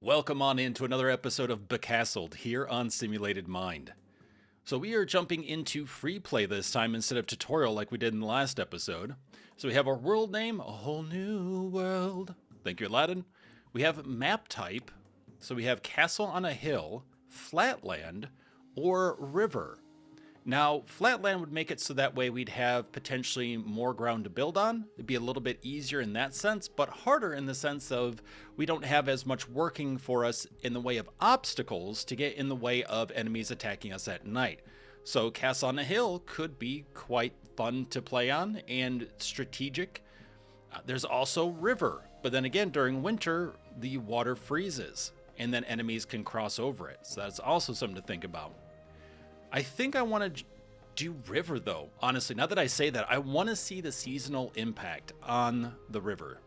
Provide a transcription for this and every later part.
Welcome on into another episode of Becastled here on Simulated Mind. So we are jumping into free play this time instead of tutorial like we did in the last episode. So we have our world name, a whole new world. Thank you, Aladdin. We have map type. So we have castle on a hill, flatland, or river. Now, flatland would make it so that way we'd have potentially more ground to build on. It'd be a little bit easier in that sense, but harder in the sense of we don't have as much working for us in the way of obstacles to get in the way of enemies attacking us at night. So Castle on a Hill could be quite fun to play on and strategic. There's also river, but then again, during winter, the water freezes and then enemies can cross over it. So that's also something to think about. I think I want to do river though. Honestly, now that I say that, I want to see the seasonal impact on the river.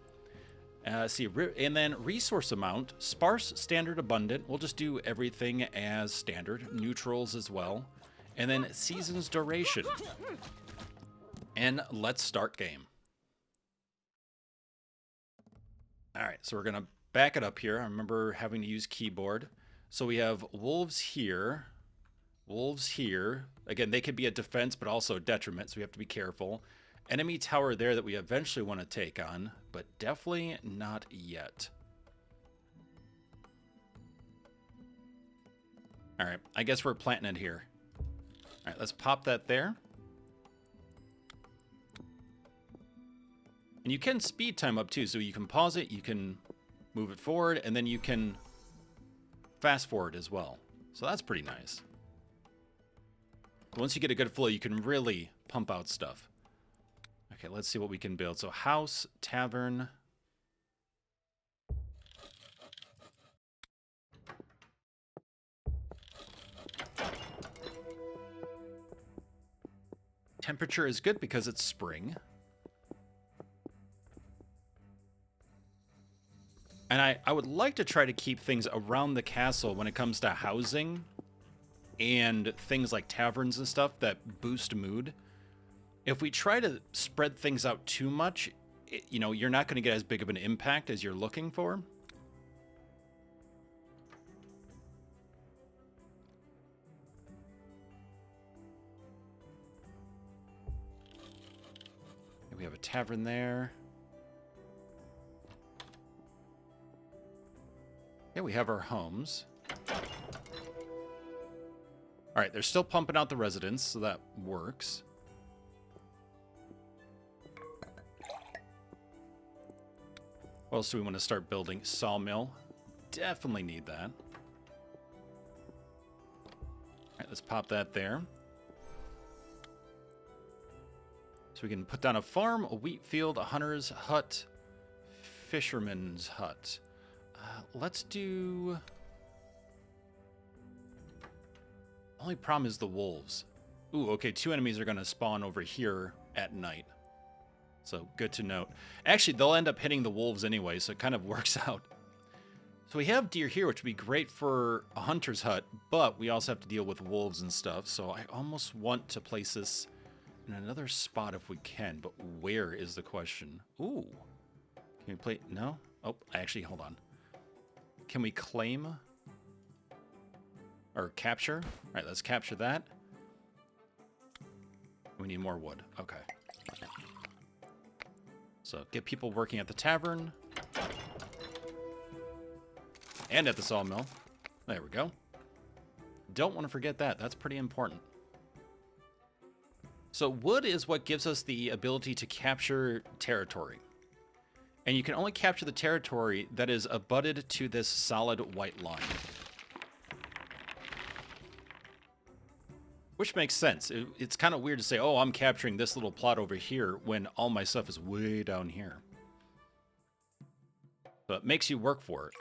And then resource amount, sparse, standard, abundant. We'll just do everything as standard, neutrals as well. And then season's duration. And let's start game. All right, so we're going to back it up here. I remember having to use keyboard. So we have wolves here. Wolves here. Again, they could be a defense, but also a detriment, so we have to be careful. Enemy tower there that we eventually want to take on, but definitely not yet. All right, I guess we're planting it here. All right, let's pop that there. And you can speed time up too, so you can pause it, you can move it forward, and then you can fast forward as well. So that's pretty nice. Once you get a good flow, you can really pump out stuff. Okay, let's see what we can build. So house, tavern. Temperature is good because it's spring. And I would like to try to keep things around the castle when it comes to housing and things like taverns and stuff that boost mood. If we try to spread things out too much, you know, you're not going to get as big of an impact as you're looking for. We have a tavern there. Yeah, we have our homes. All right, they're still pumping out the residents, so that works. What else do we want to start building? Sawmill. Definitely need that. All right, let's pop that there. So we can put down a farm, a wheat field, a hunter's hut, fisherman's hut. Let's do... Only problem is the wolves. Ooh, okay, 2 enemies are going to spawn over here at night. So, good to note. Actually, they'll end up hitting the wolves anyway, so it kind of works out. So we have deer here, which would be great for a hunter's hut, but we also have to deal with wolves and stuff, so I almost want to place this in another spot if we can, but where is the question? Ooh. Can we play... No? Oh, actually, hold on. Can we claim... Or capture. All right, let's capture that. We need more wood. Okay. So get people working at the tavern. And at the sawmill. There we go. Don't want to forget that. That's pretty important. So wood is what gives us the ability to capture territory. And you can only capture the territory that is abutted to this solid white line. Which makes sense. It's kind of weird to say, oh, I'm capturing this little plot over here when all my stuff is way down here. So it makes you work for it.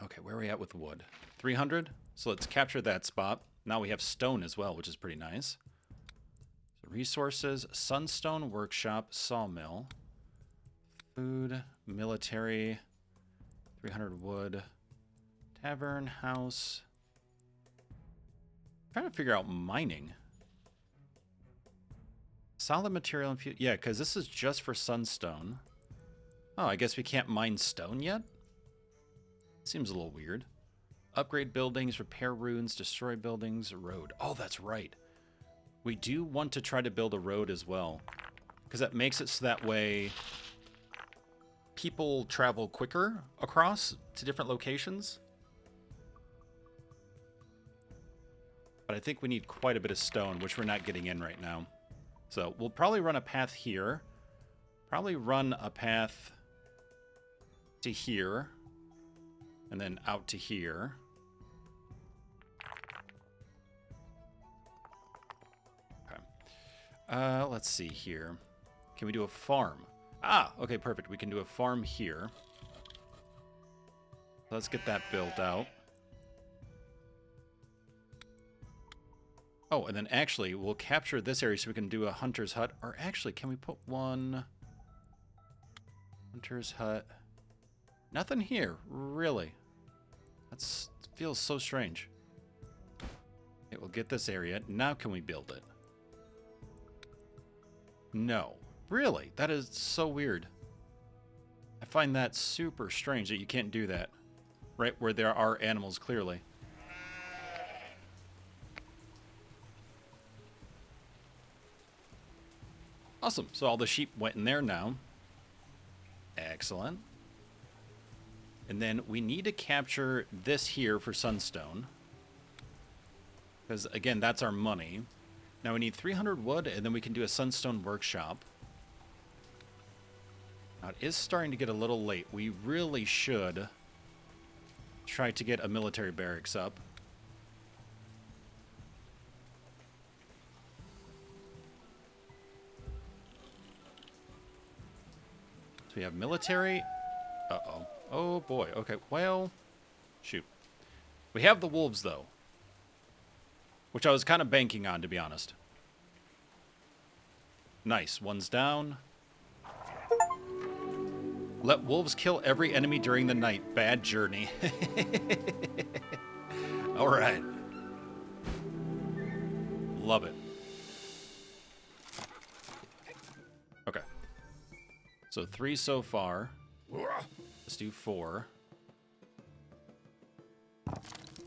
Okay, where are we at with wood? 300? So let's capture that spot. Now we have stone as well, which is pretty nice. So resources, sunstone, workshop, sawmill, food, military, 300 wood, tavern, house... Trying to figure out mining. Solid material. Yeah, because this is just for sunstone. Oh, I guess we can't mine stone yet? Seems a little weird. Upgrade buildings, repair ruins, destroy buildings, road. Oh, that's right. We do want to try to build a road as well. Because that makes it so that way people travel quicker across to different locations. But I think we need quite a bit of stone, which we're not getting in right now. So we'll probably run a path here. Probably run a path to here. And then out to here. Okay. Let's see here. Can we do a farm? Ah, okay, perfect. We can do a farm here. Let's get that built out. Oh, and then actually, we'll capture this area so we can do a hunter's hut. Or actually, can we put one... Hunter's hut... Nothing here, really. That feels so strange. Okay, we'll get this area. Now can we build it? No. Really? That is so weird. I find that super strange that you can't do that. Right where there are animals, clearly. Awesome. So all the sheep went in there now. Excellent. And then we need to capture this here for sunstone. Because, again, that's our money. Now we need 300 wood, and then we can do a sunstone workshop. Now, it is starting to get a little late. We really should try to get a military barracks up. So we have military. Uh-oh. Oh, boy. Okay, well, shoot. We have the wolves, though. Which I was kind of banking on, to be honest. Nice. One's down. Let wolves kill every enemy during the night. Bad journey. All right. Love it. Okay. So 3 so far. Let's do 4.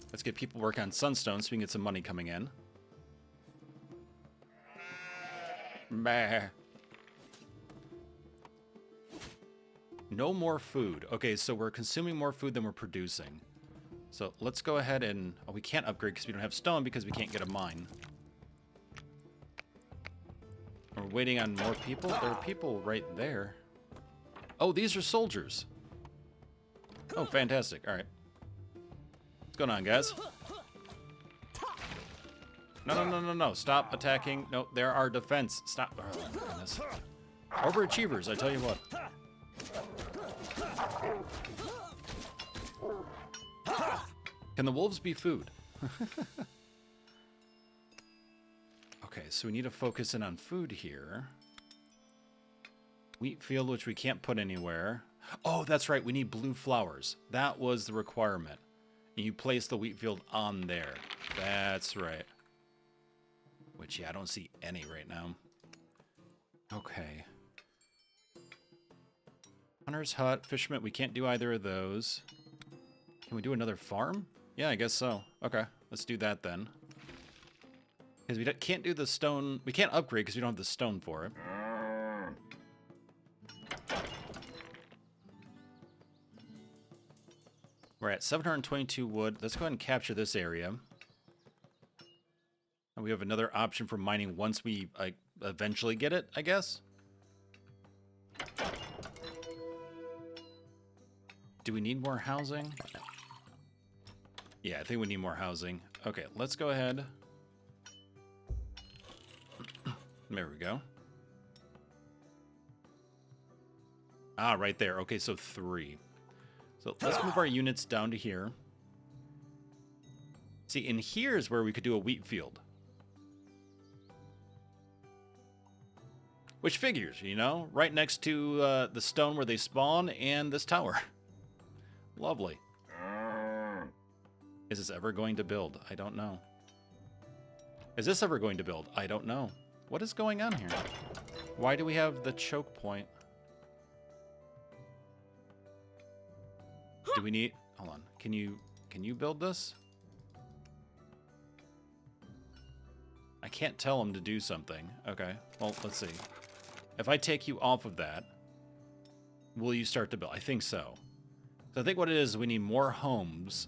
Let's get people work on sunstone so we can get some money coming in. Bah. No more food. Okay, so we're consuming more food than we're producing. So let's go ahead and... Oh, we can't upgrade because we don't have stone because we can't get a mine. We're waiting on more people. There are people right there. Oh, these are soldiers. Oh, fantastic. All right. What's going on, guys? No, no, no, no, no. Stop attacking. No, there are defense. Stop. Oh, my goodness. Overachievers, I tell you what. Can the wolves be food? Okay, so we need to focus in on food here. Wheat field, which we can't put anywhere. Oh, that's right. We need blue flowers. That was the requirement. And you place the wheat field on there. That's right. Which, yeah, I don't see any right now. Okay. Hunter's hut, fisherman. We can't do either of those. Can we do another farm? Yeah, I guess so. Okay, let's do that then. Because we can't do the stone. We can't upgrade because we don't have the stone for it. We're at 722 wood. Let's go ahead and capture this area. And we have another option for mining once we eventually get it, I guess. Do we need more housing? Yeah, I think we need more housing. Okay, let's go ahead. There we go. Ah, right there. Okay, so 3. So let's move our units down to here. See, in here is where we could do a wheat field. Which figures, you know? Right next to the stone where they spawn and this tower. Lovely. Is this ever going to build? I don't know. Is this ever going to build? I don't know. What is going on here? Why do we have the choke point? Do we need... Hold on. Can you build this? I can't tell him to do something. Okay. Well, let's see. If I take you off of that, will you start to build? I think so. So I think what it is, we need more homes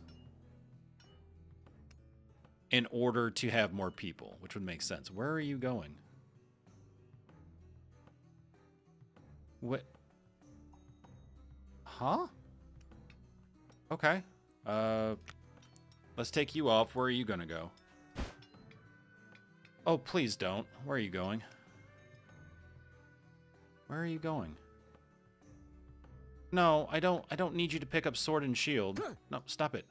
in order to have more people, which would make sense. Where are you going? What? Huh? Okay. Let's take you off. Where are you gonna go? Oh, please don't. Where are you going? Where are you going? No, I don't need you to pick up sword and shield. No, stop it.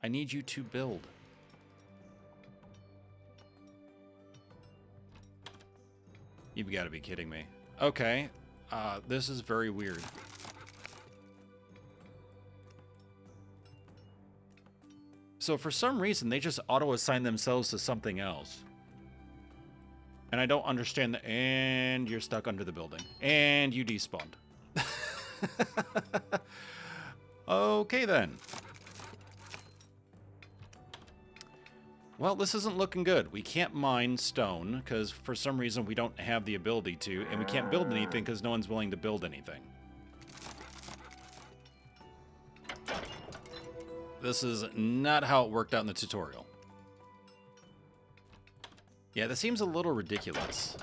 I need you to build. You've got to be kidding me. Okay. This is very weird. So for some reason, they just auto-assign themselves to something else. And I don't understand the... And you're stuck under the building. And you despawned. Okay, then. Well, this isn't looking good. We can't mine stone, because for some reason we don't have the ability to, and we can't build anything because no one's willing to build anything. This is not how it worked out in the tutorial. Yeah, that seems a little ridiculous.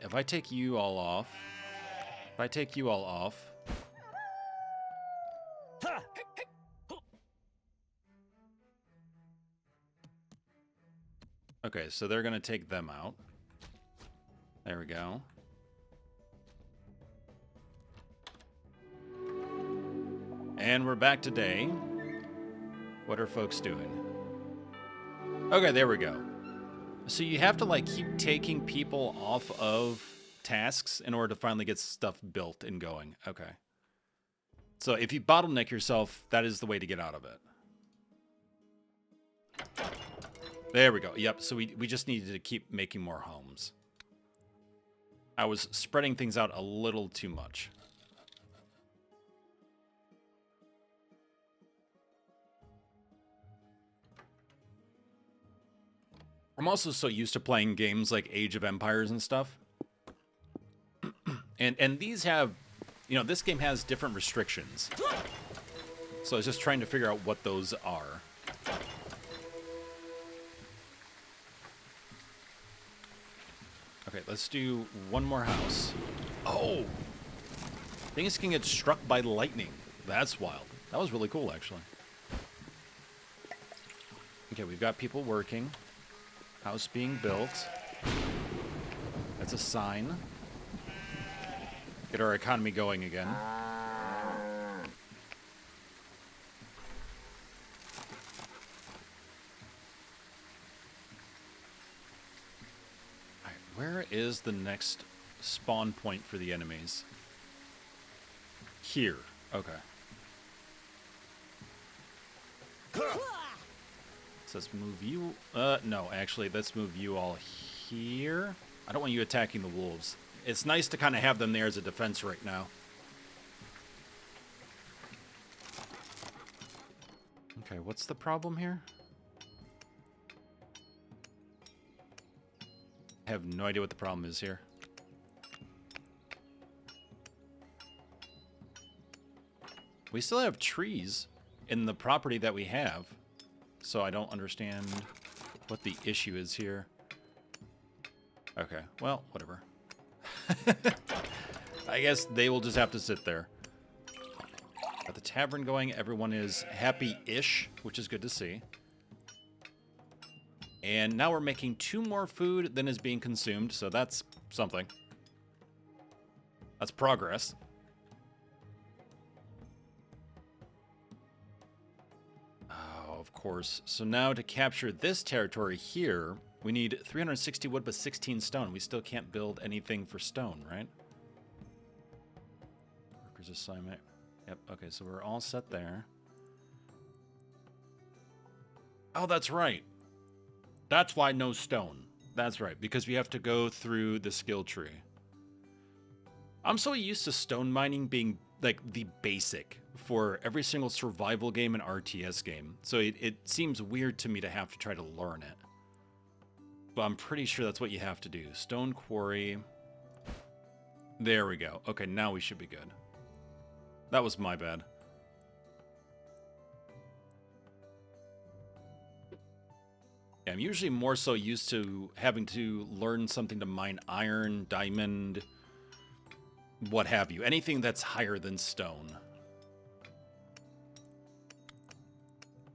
If I take you all off... Okay, so they're going to take them out. There we go. And we're back to day. What are folks doing? Okay, there we go. So you have to, like, keep taking people off of tasks in order to finally get stuff built and going. Okay. So if you bottleneck yourself, that is the way to get out of it. There we go. Yep, so we just needed to keep making more homes. I was spreading things out a little too much. I'm also so used to playing games like Age of Empires and stuff. and these have, you know, this game has different restrictions. So I was just trying to figure out what those are. Okay, let's do one more house. Oh! Things can get struck by lightning. That's wild. That was really cool, actually. Okay, we've got people working. House being built. That's a sign. Get our economy going again. Alright, where is the next spawn point for the enemies? Here. Okay. Let's move you... no, actually, let's move you all here. I don't want you attacking the wolves. It's nice to kind of have them there as a defense right now. Okay, what's the problem here? I have no idea what the problem is here. We still have trees in the property that we have. So I don't understand what the issue is here. Okay, well, whatever. I guess they will just have to sit there. Got the tavern going. Everyone is happy-ish, which is good to see. And now we're making 2 more food than is being consumed, so that's something. That's progress. Of course. So now to capture this territory here, we need 360 wood but 16 stone. We still can't build anything for stone, right? Workers assignment. Yep, okay, so we're all set there. Oh, that's right. That's why no stone. That's right, because we have to go through the skill tree. I'm so used to stone mining being like the basic for every single survival game and RTS game. So it seems weird to me to have to try to learn it. But I'm pretty sure that's what you have to do. Stone quarry. There we go. Okay, now we should be good. That was my bad. Yeah, I'm usually more so used to having to learn something to mine iron, diamond, what have you. Anything that's higher than stone.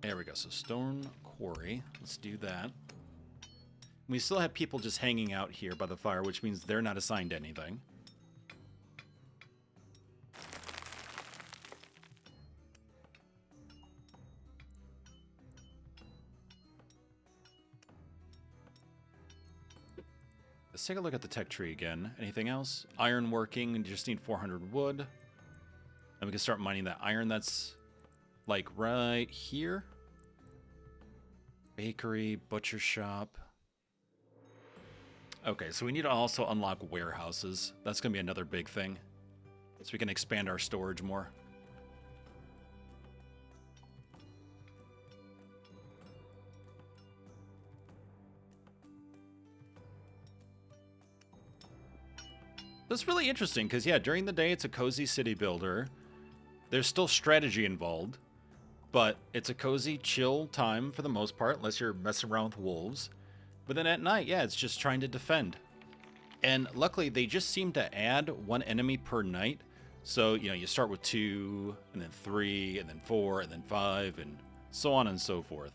There we go. So stone quarry. Let's do that. We still have people just hanging out here by the fire, which means they're not assigned anything. Let's take a look at the tech tree again. Anything else? Iron working, just need 400 wood. And we can start mining that iron that's like right here. Bakery, butcher shop. Okay, so we need to also unlock warehouses. That's going to be another big thing. So we can expand our storage more. That's really interesting because, yeah, during the day it's a cozy city builder. There's still strategy involved, but it's a cozy, chill time for the most part, unless you're messing around with wolves. But then at night, yeah, it's just trying to defend. And luckily, they just seem to add one enemy per night. So, you know, you start with 2, and then 3, and then 4, and then 5, and so on and so forth.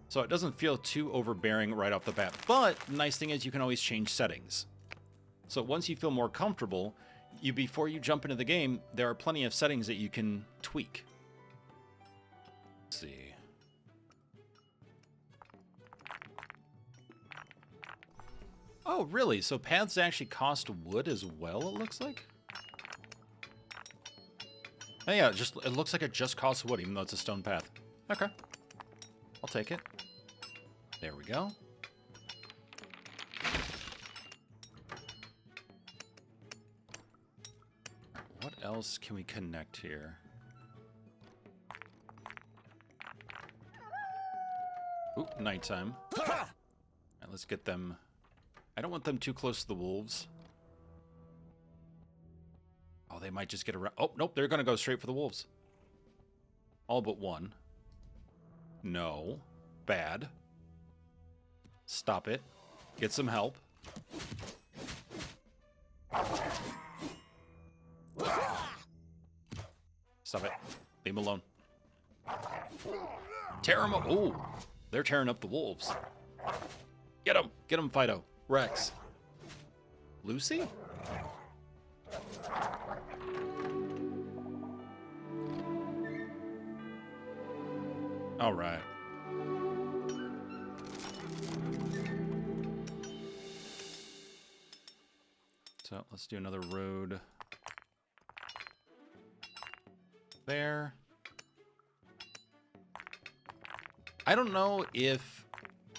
So it doesn't feel too overbearing right off the bat. But the nice thing is you can always change settings. So once you feel more comfortable, before you jump into the game, there are plenty of settings that you can tweak. Let's see. Oh, really? So paths actually cost wood as well, it looks like? Oh yeah, it looks like it just costs wood, even though it's a stone path. Okay. I'll take it. There we go. What else can we connect here? Ooh, nighttime. All right, let's get them. I don't want them too close to the wolves. Oh, they might just get around. Oh, nope, they're going to go straight for the wolves. All but one. No. Bad. Stop it. Get some help. Stop it. Leave him alone. Tear him up. Ooh, they're tearing up the wolves. Get him. Get him, Fido. Rex. Lucy? All right. So let's do another road there. I don't know if,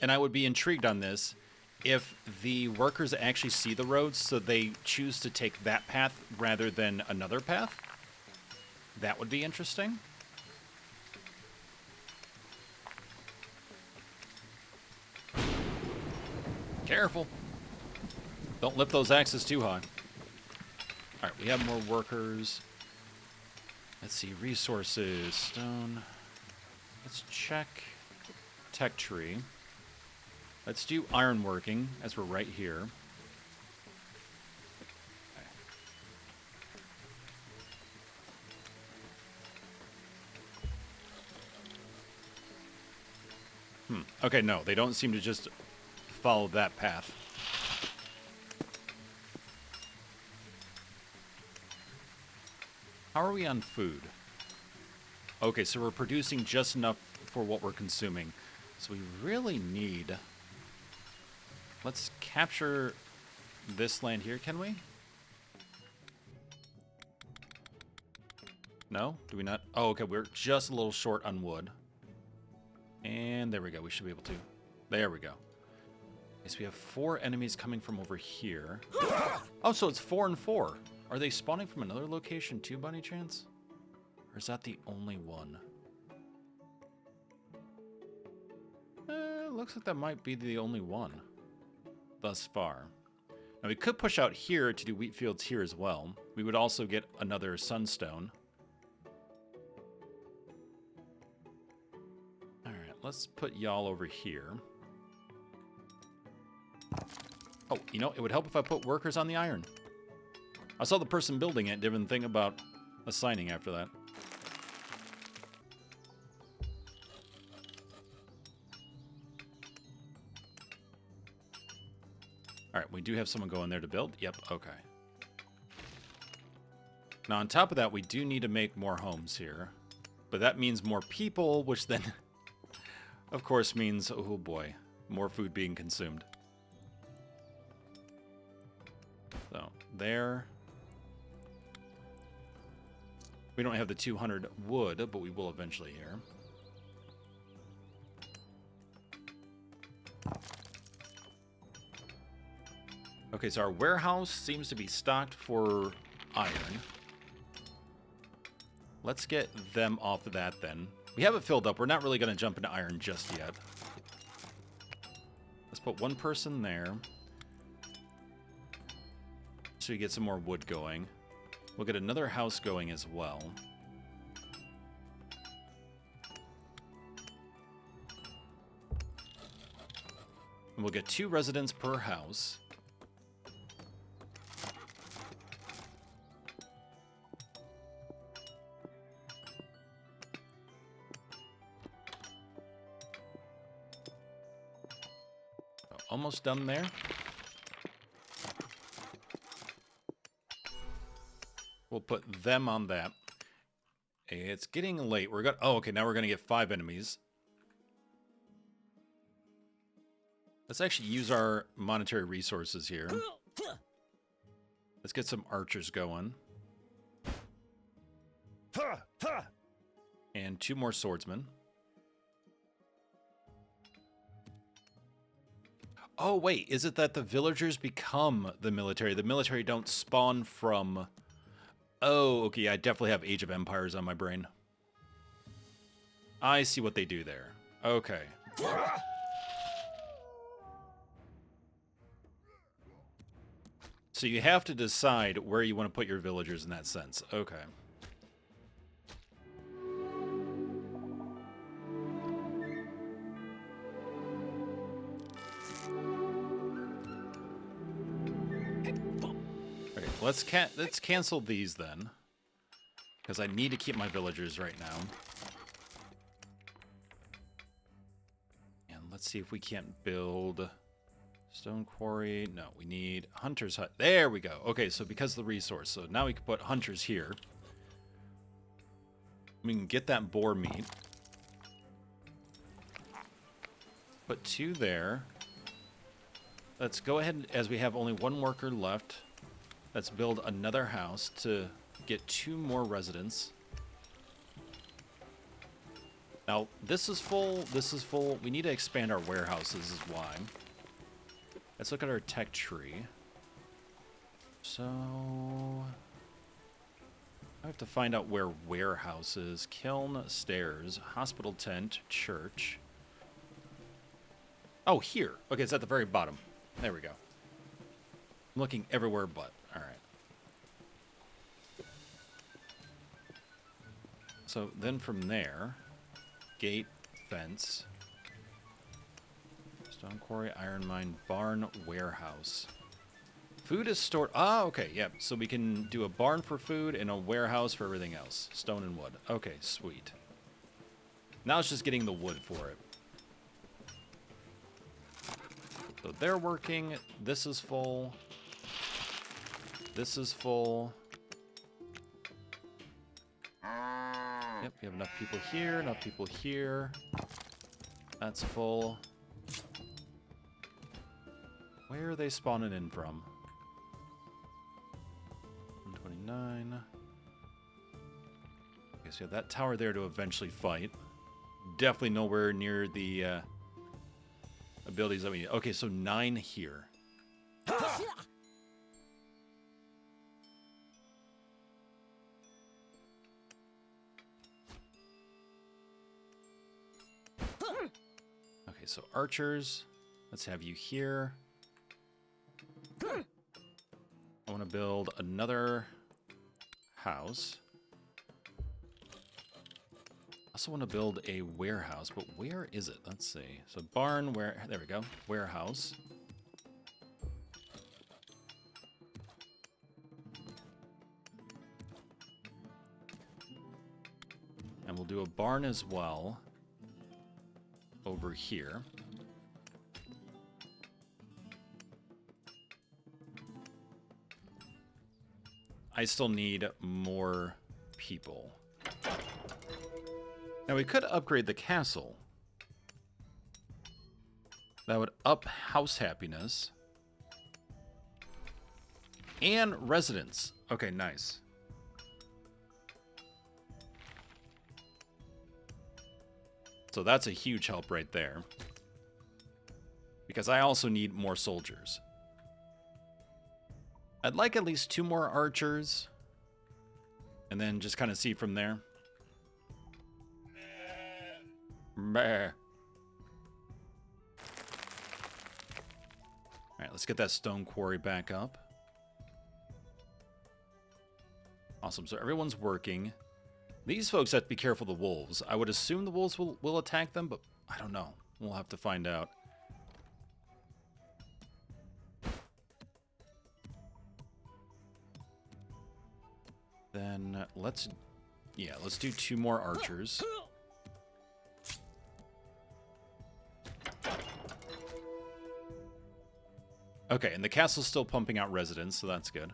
and I would be intrigued on this, if the workers actually see the roads, so they choose to take that path rather than another path. That would be interesting. Careful. Don't lift those axes too high. All right, we have more workers. Let's see, resources, stone. Let's check tech tree. Let's do ironworking, as we're right here. Okay, no, they don't seem to just follow that path. How are we on food? Okay, so we're producing just enough for what we're consuming. So we really need... Let's capture this land here, can we? No? Do we not? Oh, okay, we're just a little short on wood. And there we go, we should be able to. There we go. So we have 4 enemies coming from over here. Oh, so it's 4 and 4. Are they spawning from another location too, by any chance? Or is that the only one? Looks like that might be the only one thus far. Now we could push out here to do wheat fields here as well. We would also get another sunstone. Alright, let's put y'all over here. Oh, you know, it would help if I put workers on the iron. I saw the person building it, didn't think about assigning after that. Alright, we do have someone going there to build. Yep, okay. Now, on top of that, we do need to make more homes here. But that means more people, which then, of course, means, oh boy, more food being consumed. So, there. We don't have the 200 wood, but we will eventually here. Okay, so our warehouse seems to be stocked for iron. Let's get them off of that then. We have it filled up. We're not really going to jump into iron just yet. Let's put one person there. So we get some more wood going. We'll get another house going as well. And we'll get 2 residents per house. Almost done there. We'll put them on that. It's getting late. We're gonna. Oh, okay. Now we're gonna get 5 enemies. Let's actually use our monetary resources here. Let's get some archers going. And 2 more swordsmen. Oh, wait. Is it that the villagers become the military? The military don't spawn from... Oh, okay. I definitely have Age of Empires on my brain. I see what they do there. Okay. So you have to decide where you want to put your villagers in that sense. Okay. Okay, let's cancel these then, because I need to keep my villagers right now. And let's see if we can't build stone quarry. No, we need hunter's hut. There we go. Okay, so because of the resource, so now we can put hunters here. We can get that boar meat. Put 2 there. Let's go ahead, as we have only 1 worker left. Let's build another house to get 2 more residents. Now, this is full, this is full. We need to expand our warehouses is why. Let's look at our tech tree. So... I have to find out where warehouse is. Kiln, stairs, hospital tent, church. Oh, here. Okay, it's at the very bottom. There we go. I'm looking everywhere but. Alright. So then from there, gate, fence, stone quarry, iron mine, barn, warehouse. Food is stored. Ah, okay, yep. So we can do a barn for food and a warehouse for everything else. Stone and wood. Okay, sweet. Now it's just getting the wood for it. So they're working. This is full. This is full. Yep, we have enough people here, enough people here. That's full. Where are they spawning in from? 129. Okay, so you have that tower there to eventually fight. Definitely nowhere near the abilities that we need. Okay, so 9 here. Okay, so archers. Let's have you here. I want to build another house. I also want to build a warehouse, but where is it? Let's see. So barn, where? There we go. Warehouse. And we'll do a barn as well over here. I still need more people. Now we could upgrade the castle. That would up house happiness. And residence. Okay, nice. So that's a huge help right there. Because I also need more soldiers. I'd like at least 2 more archers. And then just kind of see from there. Alright, let's get that stone quarry back up. Awesome, so everyone's working. These folks have to be careful of the wolves. I would assume the wolves will attack them, but I don't know. We'll have to find out. Then let's do 2 more archers. Okay, and the castle's still pumping out residents, so that's good.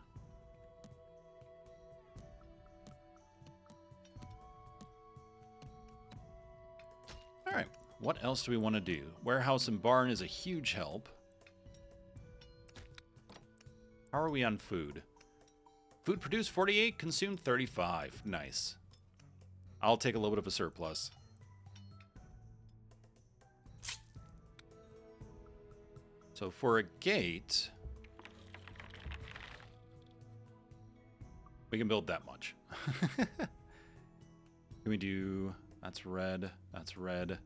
Alright, what else do we want to do? Warehouse and barn is a huge help. How are we on food? Food produced 48, consumed 35. Nice. I'll take a little bit of a surplus. So for a gate, we can build that much. Can we do... That's red. That's red.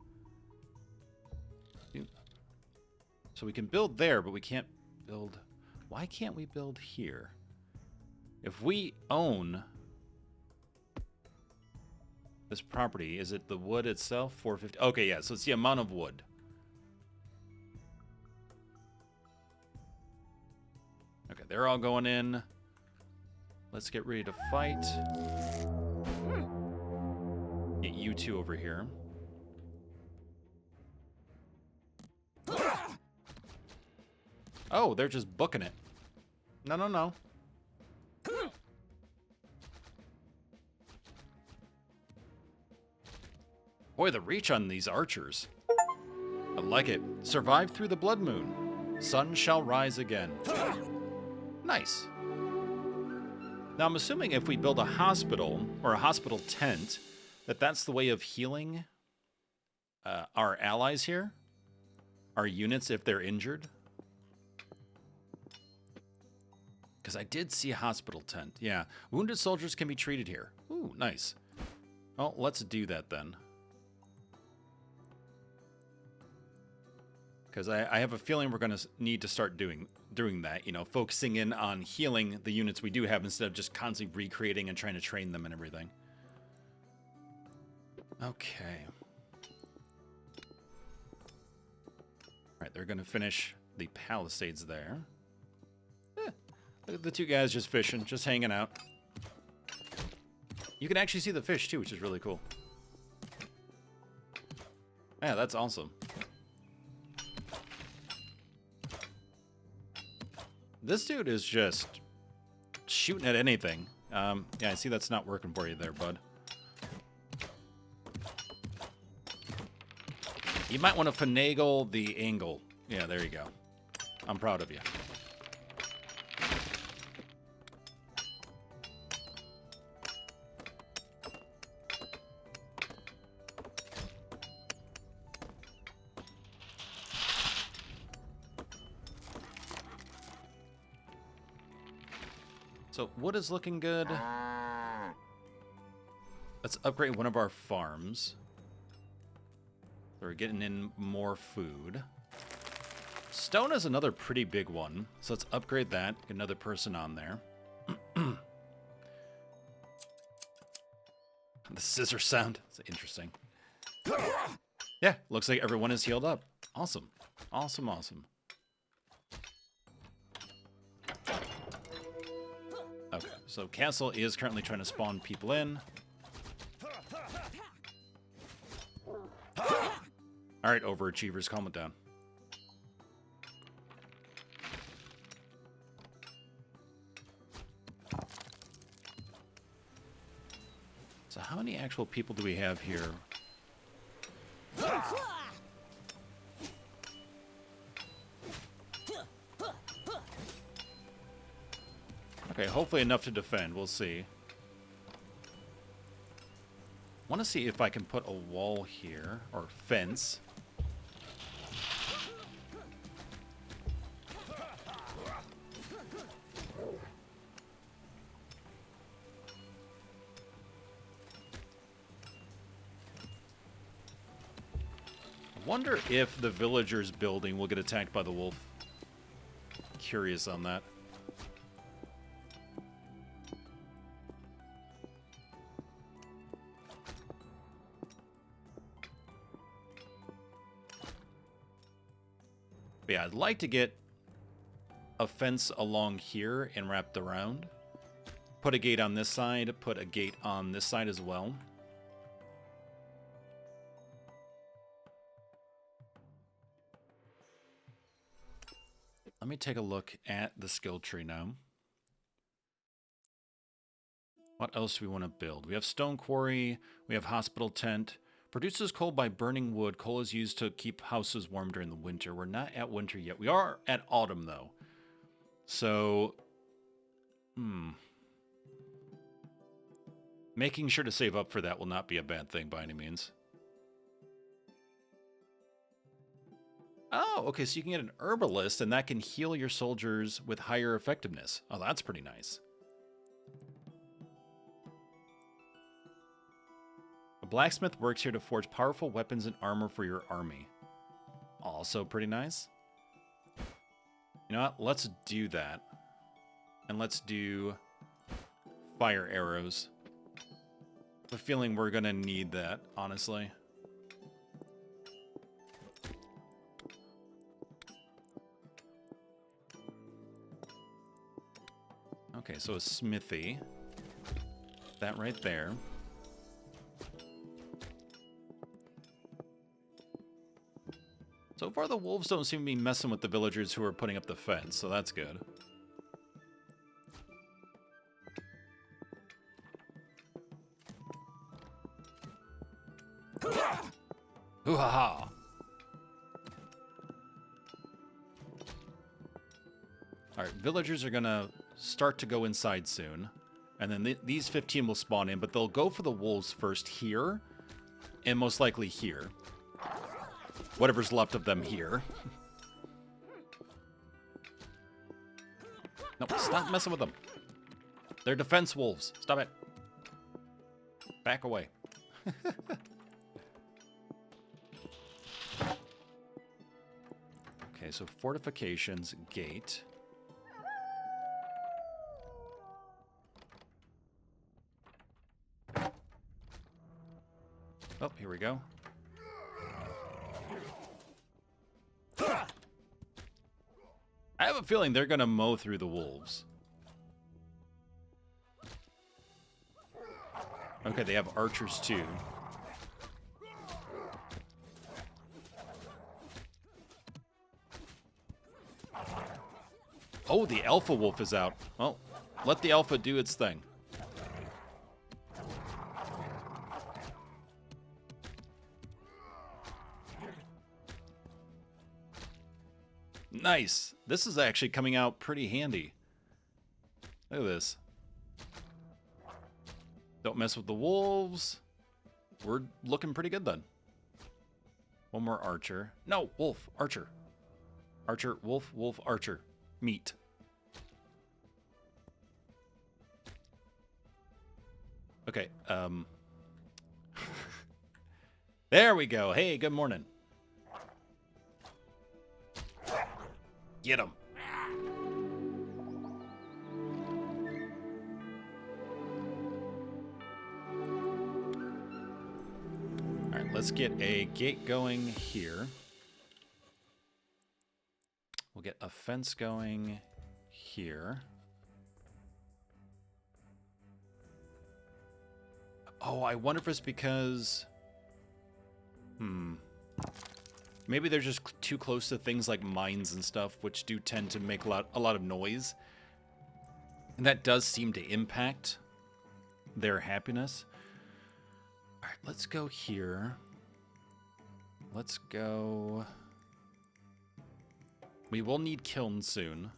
So we can build there, but we can't build... Why can't we build here? If we own this property, is it the wood itself? 450. Okay, yeah, so it's the amount of wood. Okay, they're all going in. Let's get ready to fight. Get you 2 over here. Oh, they're just booking it. No, no, no. Boy, the reach on these archers. I like it. Survive through the blood moon. Sun shall rise again. Nice. Now, I'm assuming if we build a hospital, or a hospital tent, that's the way of healing our allies here. Our units if they're injured. Because I did see a hospital tent. Yeah. Wounded soldiers can be treated here. Ooh, nice. Well, let's do that then. Because I have a feeling we're going to need to start doing that, you know, focusing in on healing the units we do have instead of just constantly recreating and trying to train them and everything. Okay. Alright, they're going to finish the palisades there. Look at the 2 guys just fishing, just hanging out. You can actually see the fish too, which is really cool. Yeah, that's awesome. This dude is just shooting at anything. Yeah, I see that's not working for you there, bud. You might want to finagle the angle. Yeah, there you go. I'm proud of you. So wood is looking good. Let's upgrade one of our farms. So we're getting in more food. Stone is another pretty big one. So let's upgrade that. Get another person on there. The scissor sound. It's interesting. Yeah, looks like everyone is healed up. Awesome. Awesome, awesome. Okay, so Castle is currently trying to spawn people in. Alright, overachievers, calm it down. So how many actual people do we have here? Okay, hopefully enough to defend. We'll see. Want to see if I can put a wall here, or fence. Wonder if the villagers building will get attacked by the wolf. Curious on that. But yeah, I'd like to get a fence along here and wrapped around. Put a gate on this side, put a gate on this side as well. Let me take a look at the skill tree now. What else do we want to build? We have stone quarry, we have hospital tent. Produces coal by burning wood. Coal is used to keep houses warm during the winter. We're not at winter yet. We are at autumn, though. So, making sure to save up for that will not be a bad thing by any means. Oh, okay, so you can get an herbalist, and that can heal your soldiers with higher effectiveness. Oh, that's pretty nice. A blacksmith works here to forge powerful weapons and armor for your army. Also pretty nice. You know what? Let's do that. And let's do fire arrows. I have a feeling we're going to need that, honestly. Okay, so a smithy. That right there. So far, the wolves don't seem to be messing with the villagers who are putting up the fence, so that's good. Hoo-ha-ha! Alright, villagers are gonna start to go inside soon. And then these 15 will spawn in, but they'll go for the wolves first here, and most likely here. Whatever's left of them here. No, stop messing with them. They're defense wolves. Stop it. Back away. Okay, so fortifications, gate. Oh, here we go. I have a feeling they're going to mow through the wolves. Okay, they have archers too. Oh, the alpha wolf is out. Well, let the alpha do its thing. Nice. This is actually coming out pretty handy. Look at this. Don't mess with the wolves. We're looking pretty good then. One more archer. No, wolf, archer. Archer, wolf, wolf, archer. Meat. Okay, there we go. Hey, good morning. Get him. All right, let's get a gate going here. We'll get a fence going here. Oh, I wonder if it's because... Maybe they're just too close to things like mines and stuff, which do tend to make a lot of noise. And that does seem to impact their happiness. All right, let's go here. Let's go... We will need kilns soon.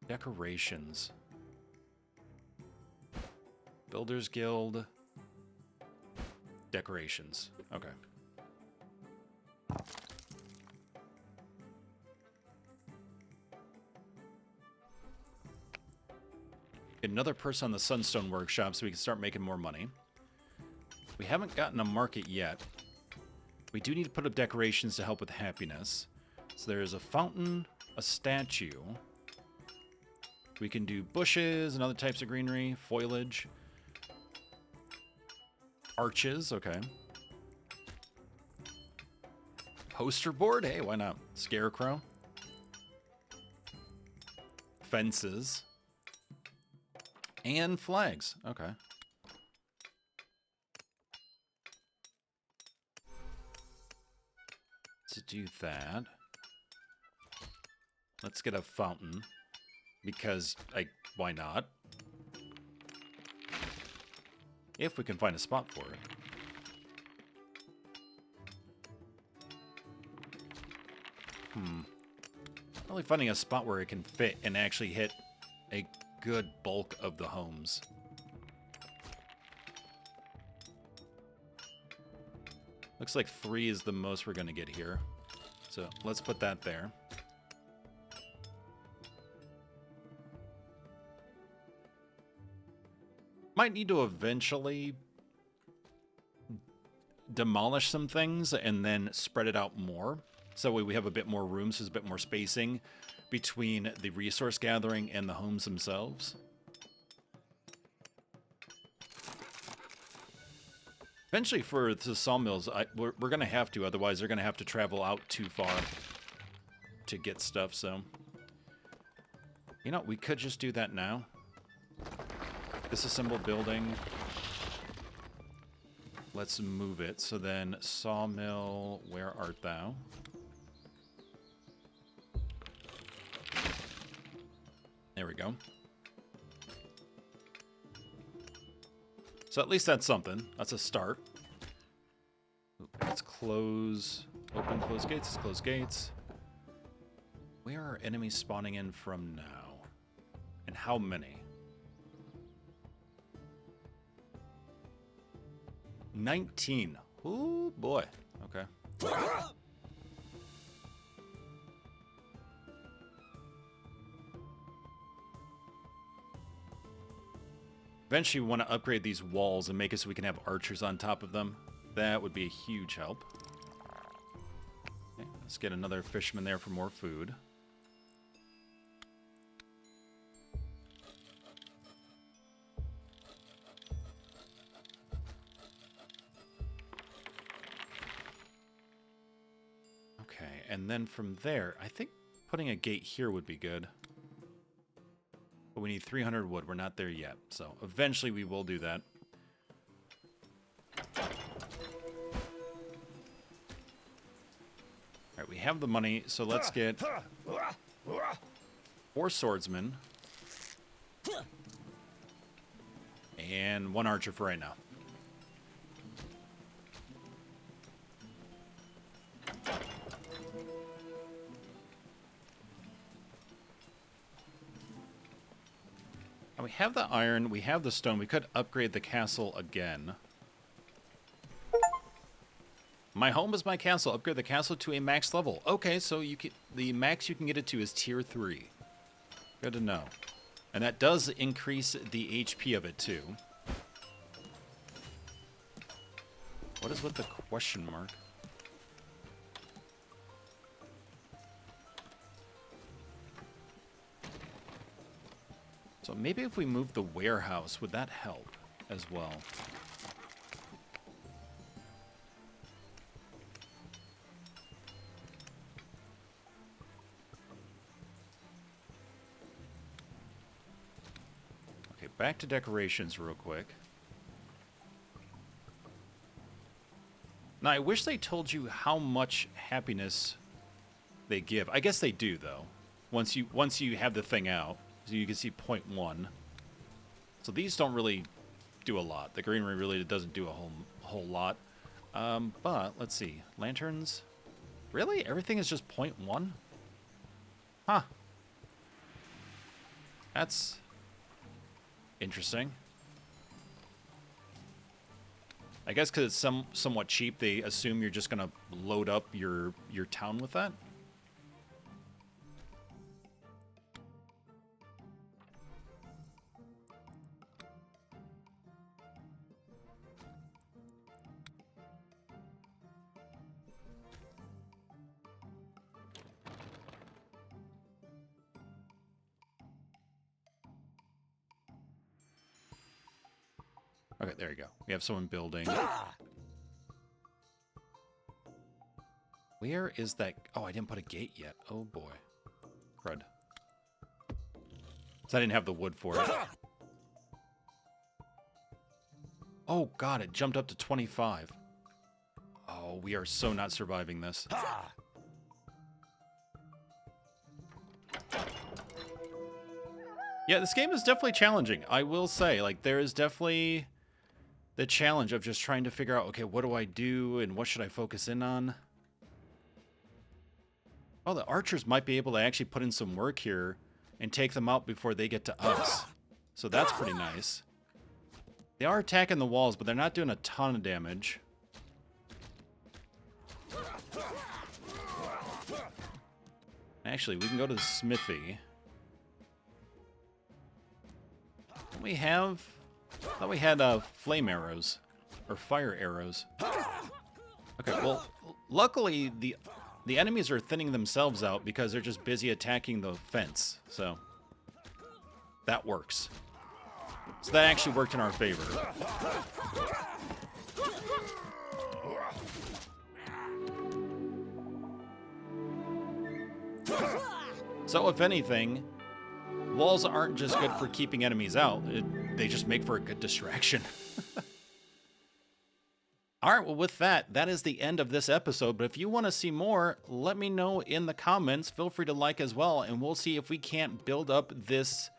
Decorations. Builders Guild. Decorations. Okay. Get another person on the Sunstone Workshop so we can start making more money. We haven't gotten a market yet. We do need to put up decorations to help with happiness. So there's a fountain, a statue. We can do bushes and other types of greenery, foliage. Arches, okay. Poster board? Hey, why not? Scarecrow. Fences. And flags, okay. To do that, let's get a fountain, because, why not? If we can find a spot for it. Not really finding a spot where it can fit and actually hit a good bulk of the homes. Looks like 3 is the most we're going to get here. So let's put that there. Might need to eventually demolish some things and then spread it out more. So we have a bit more room, so there's a bit more spacing between the resource gathering and the homes themselves. Eventually, for the sawmills, we're going to have to. Otherwise, they're going to have to travel out too far to get stuff, so... You know, we could just do that now. Disassemble building. Let's move it. So then, sawmill, where art thou? There we go. So at least that's something. That's a start. Let's close... Open, close gates. Let's close gates. Where are enemies spawning in from now? And how many? 19. Ooh, boy. Okay. Eventually, we want to upgrade these walls and make it so we can have archers on top of them. That would be a huge help. Okay, let's get another fisherman there for more food. Okay, and then from there, I think putting a gate here would be good. But we need 300 wood. We're not there yet. So eventually we will do that. Alright, we have the money. So let's get 4 swordsmen. And 1 archer for right now. We have the iron, we have the stone. We could upgrade the castle again. My home is my castle. Upgrade the castle to a max level. Okay, so you can, the max you can get it to is tier 3. Good to know. And that does increase the HP of it, too. What is with the question mark? So maybe if we move the warehouse, would that help as well? Okay, back to decorations real quick. Now, I wish they told you how much happiness they give. I guess they do, though. Once you have the thing out, so you can see 0.1. So these don't really do a lot. The greenery really doesn't do a whole lot. But let's see, lanterns. Really, everything is just 0.1? Huh. That's interesting. I guess because it's somewhat cheap, they assume you're just gonna load up your town with that. Okay, there you go. We have someone building. Where is that? Oh, I didn't put a gate yet. Oh, boy. Crud. So I didn't have the wood for it. Oh, God, it jumped up to 25. Oh, we are so not surviving this. Yeah, this game is definitely challenging. I will say, like, there is definitely the challenge of just trying to figure out, okay, what do I do and what should I focus in on? Oh, the archers might be able to actually put in some work here and take them out before they get to us. So that's pretty nice. They are attacking the walls, but they're not doing a ton of damage. Actually, we can go to the smithy. Don't we have... I thought we had flame arrows, or fire arrows. Okay, well, luckily the enemies are thinning themselves out because they're just busy attacking the fence, so that works. So that actually worked in our favor. So if anything, walls aren't just good for keeping enemies out. They just make for a good distraction. Alright, well with that is the end of this episode. But if you want to see more, let me know in the comments. Feel free to like as well, and we'll see if we can't build up this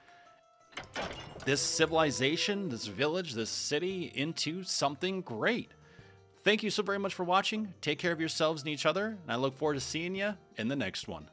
civilization, this village, this city into something great. Thank you so very much for watching. Take care of yourselves and each other, and I look forward to seeing you in the next one.